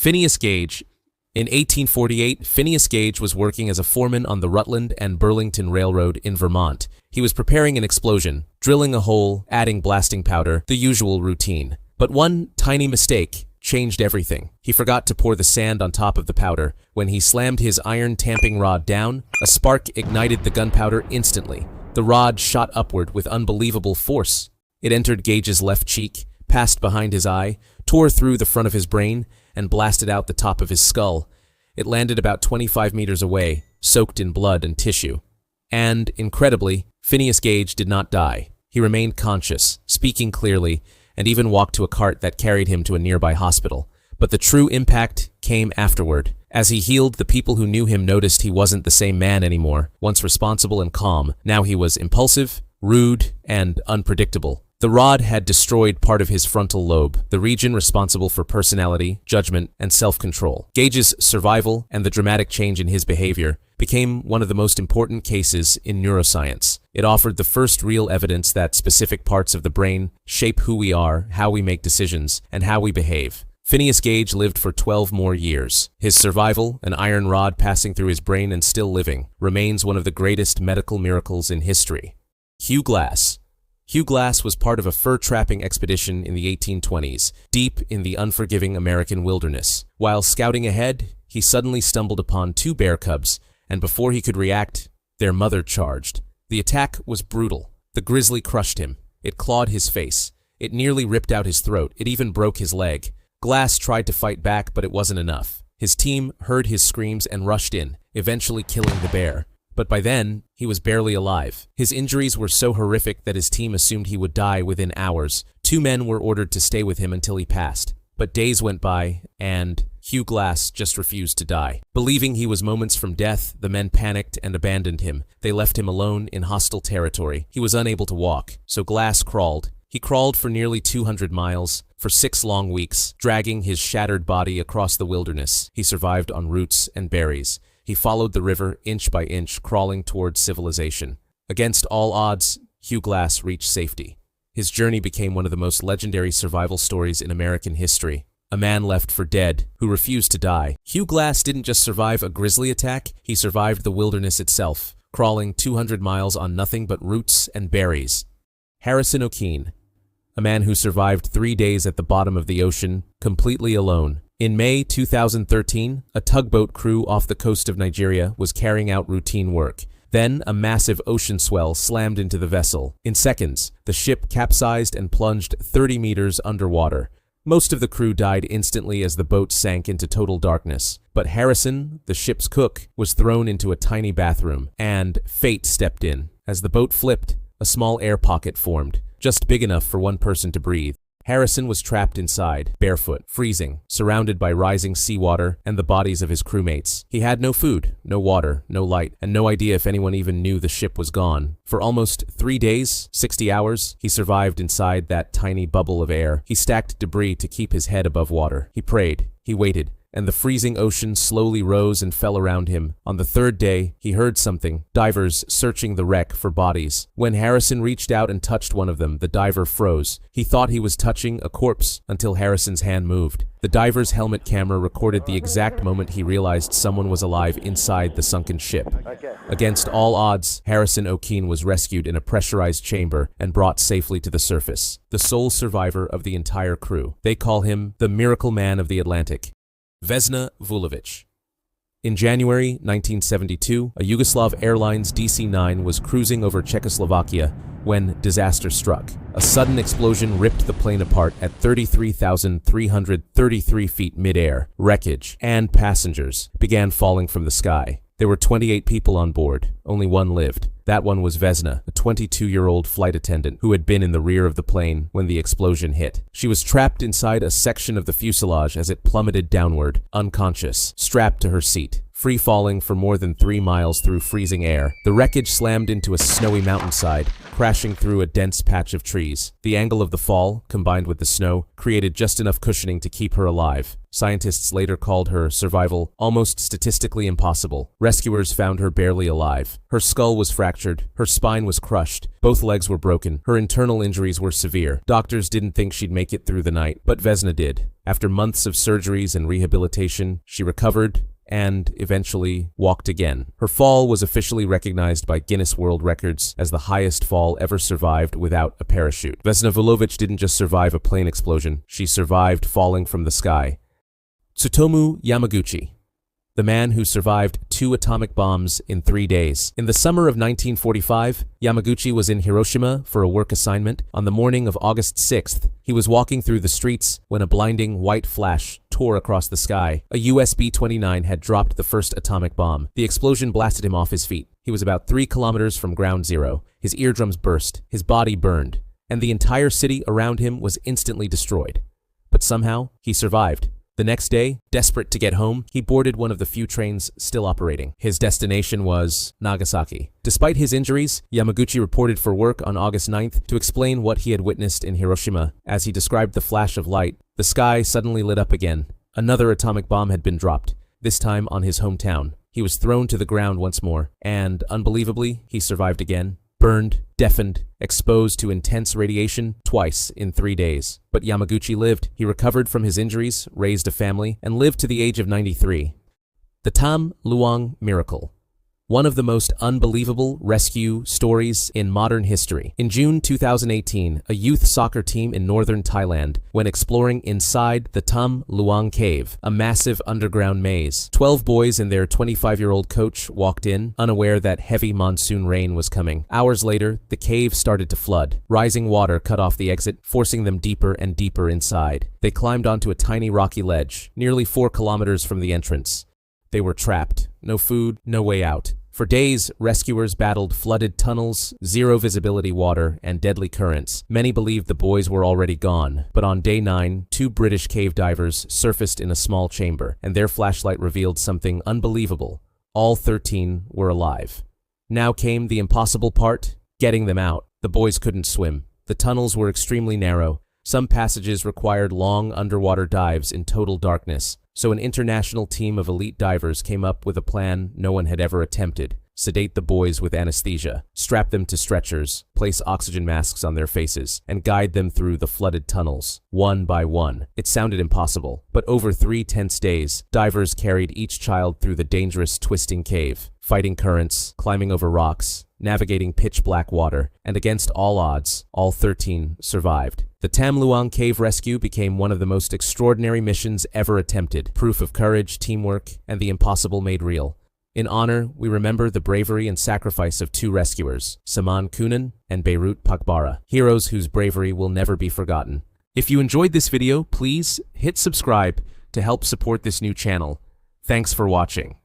Phineas Gage. In 1848, Phineas Gage was working as a foreman on the Rutland and Burlington Railroad in Vermont. He was preparing an explosion, drilling a hole, adding blasting powder, the usual routine. But one tiny mistake changed everything. He forgot to pour the sand on top of the powder. When he slammed his iron tamping rod down, a spark ignited the gunpowder instantly. The rod shot upward with unbelievable force. It entered Gage's left cheek, passed behind his eye, tore through the front of his brain, and blasted out the top of his skull. It landed about 25 meters away, soaked in blood and tissue. And, incredibly, Phineas Gage did not die. He remained conscious, speaking clearly, and even walked to a cart that carried him to a nearby hospital. But the true impact came afterward. As he healed, the people who knew him noticed he wasn't the same man anymore, once responsible and calm. Now he was impulsive, rude, and unpredictable. The rod had destroyed part of his frontal lobe, the region responsible for personality, judgment, and self-control. Gage's survival and the dramatic change in his behavior became one of the most important cases in neuroscience. It offered the first real evidence that specific parts of the brain shape who we are, how we make decisions, and how we behave. Phineas Gage lived for 12 more years. His survival, an iron rod passing through his brain and still living, remains one of the greatest medical miracles in history. Hugh Glass. Hugh Glass was part of a fur-trapping expedition in the 1820s, deep in the unforgiving American wilderness. While scouting ahead, he suddenly stumbled upon two bear cubs, and before he could react, their mother charged. The attack was brutal. The grizzly crushed him. It clawed his face. It nearly ripped out his throat. It even broke his leg. Glass tried to fight back, but it wasn't enough. His team heard his screams and rushed in, eventually killing the bear. But by then, he was barely alive. His injuries were so horrific that his team assumed he would die within hours. Two men were ordered to stay with him until he passed. But days went by, and Hugh Glass just refused to die. Believing he was moments from death, the men panicked and abandoned him. They left him alone in hostile territory. He was unable to walk, so Glass crawled. He crawled for nearly 200 miles, for 6 long weeks, dragging his shattered body across the wilderness. He survived on roots and berries. He followed the river inch by inch, crawling towards civilization. Against all odds, Hugh Glass reached safety. His journey became one of the most legendary survival stories in American history. A man left for dead, who refused to die. Hugh Glass didn't just survive a grizzly attack, he survived the wilderness itself, crawling 200 miles on nothing but roots and berries. Harrison Okene. A man who survived 3 days at the bottom of the ocean, completely alone. In May 2013, a tugboat crew off the coast of Nigeria was carrying out routine work. Then, a massive ocean swell slammed into the vessel. In seconds, the ship capsized and plunged 30 meters underwater. Most of the crew died instantly as the boat sank into total darkness. But Harrison, the ship's cook, was thrown into a tiny bathroom, and fate stepped in. As the boat flipped, a small air pocket formed, just big enough for one person to breathe. Harrison was trapped inside, barefoot, freezing, surrounded by rising seawater and the bodies of his crewmates. He had no food, no water, no light, and no idea if anyone even knew the ship was gone. For almost 3 days, 60 hours, he survived inside that tiny bubble of air. He stacked debris to keep his head above water. He prayed. He waited. And the freezing ocean slowly rose and fell around him. On the 3rd day, he heard something, divers searching the wreck for bodies. When Harrison reached out and touched one of them, the diver froze. He thought he was touching a corpse until Harrison's hand moved. The diver's helmet camera recorded the exact moment he realized someone was alive inside the sunken ship. Against all odds, Harrison Okene was rescued in a pressurized chamber and brought safely to the surface. The sole survivor of the entire crew. They call him the Miracle Man of the Atlantic. Vesna Vulovic. In January 1972, a Yugoslav Airlines DC-9 was cruising over Czechoslovakia when disaster struck. A sudden explosion ripped the plane apart at 33,333 feet midair. Wreckage and passengers began falling from the sky. There were 28 people on board. Only one lived. That one was Vesna, a 22-year-old flight attendant who had been in the rear of the plane when the explosion hit. She was trapped inside a section of the fuselage as it plummeted downward, unconscious, strapped to her seat. Free falling for more than 3 miles through freezing air. The wreckage slammed into a snowy mountainside, crashing through a dense patch of trees. The angle of the fall, combined with the snow, created just enough cushioning to keep her alive. Scientists later called her survival almost statistically impossible. Rescuers found her barely alive. Her skull was fractured, her spine was crushed, both legs were broken, her internal injuries were severe. Doctors didn't think she'd make it through the night, but Vesna did. After months of surgeries and rehabilitation, she recovered and eventually walked again. Her fall was officially recognized by Guinness World Records as the highest fall ever survived without a parachute. Vesna Vulovic didn't just survive a plane explosion, she survived falling from the sky. Tsutomu Yamaguchi, the man who survived 2 atomic bombs in 3 days. In the summer of 1945, Yamaguchi was in Hiroshima for a work assignment. On the morning of August 6th, he was walking through the streets when a blinding white flash tore across the sky. A US B-29 had dropped the first atomic bomb. The explosion blasted him off his feet. He was about 3 kilometers from ground zero. His eardrums burst, his body burned, and the entire city around him was instantly destroyed. But somehow, he survived. The next day, desperate to get home, he boarded one of the few trains still operating. His destination was Nagasaki. Despite his injuries, Yamaguchi reported for work on August 9th to explain what he had witnessed in Hiroshima. As he described the flash of light, the sky suddenly lit up again. Another atomic bomb had been dropped, this time on his hometown. He was thrown to the ground once more, and, unbelievably, he survived again. Burned, deafened, exposed to intense radiation twice in 3 days. But Yamaguchi lived. He recovered from his injuries, raised a family, and lived to the age of 93. The Tham Luang miracle. One of the most unbelievable rescue stories in modern history. In June 2018, a youth soccer team in northern Thailand went exploring inside the Tham Luang cave, a massive underground maze. 12 boys and their 25-year-old coach walked in, unaware that heavy monsoon rain was coming. Hours later, the cave started to flood. Rising water cut off the exit, forcing them deeper and deeper inside. They climbed onto a tiny rocky ledge, nearly 4 kilometers from the entrance. They were trapped. No food, no way out. For days, rescuers battled flooded tunnels, zero visibility water, and deadly currents. Many believed the boys were already gone, but on day 9, 2 British cave divers surfaced in a small chamber, and their flashlight revealed something unbelievable. All 13 were alive. Now came the impossible part, getting them out. The boys couldn't swim. The tunnels were extremely narrow. Some passages required long underwater dives in total darkness. So an international team of elite divers came up with a plan no one had ever attempted. Sedate the boys with anesthesia, strap them to stretchers, place oxygen masks on their faces, and guide them through the flooded tunnels, one by one. It sounded impossible, but over 3 tense days, divers carried each child through the dangerous, twisting cave, fighting currents, climbing over rocks, navigating pitch-black water, and against all odds, all 13 survived. The Tham Luang Cave Rescue became one of the most extraordinary missions ever attempted, proof of courage, teamwork, and the impossible made real. In honor, we remember the bravery and sacrifice of 2 rescuers, Saman Kunan and Beirut Pakbara, heroes whose bravery will never be forgotten. If you enjoyed this video, please hit subscribe to help support this new channel. Thanks for watching.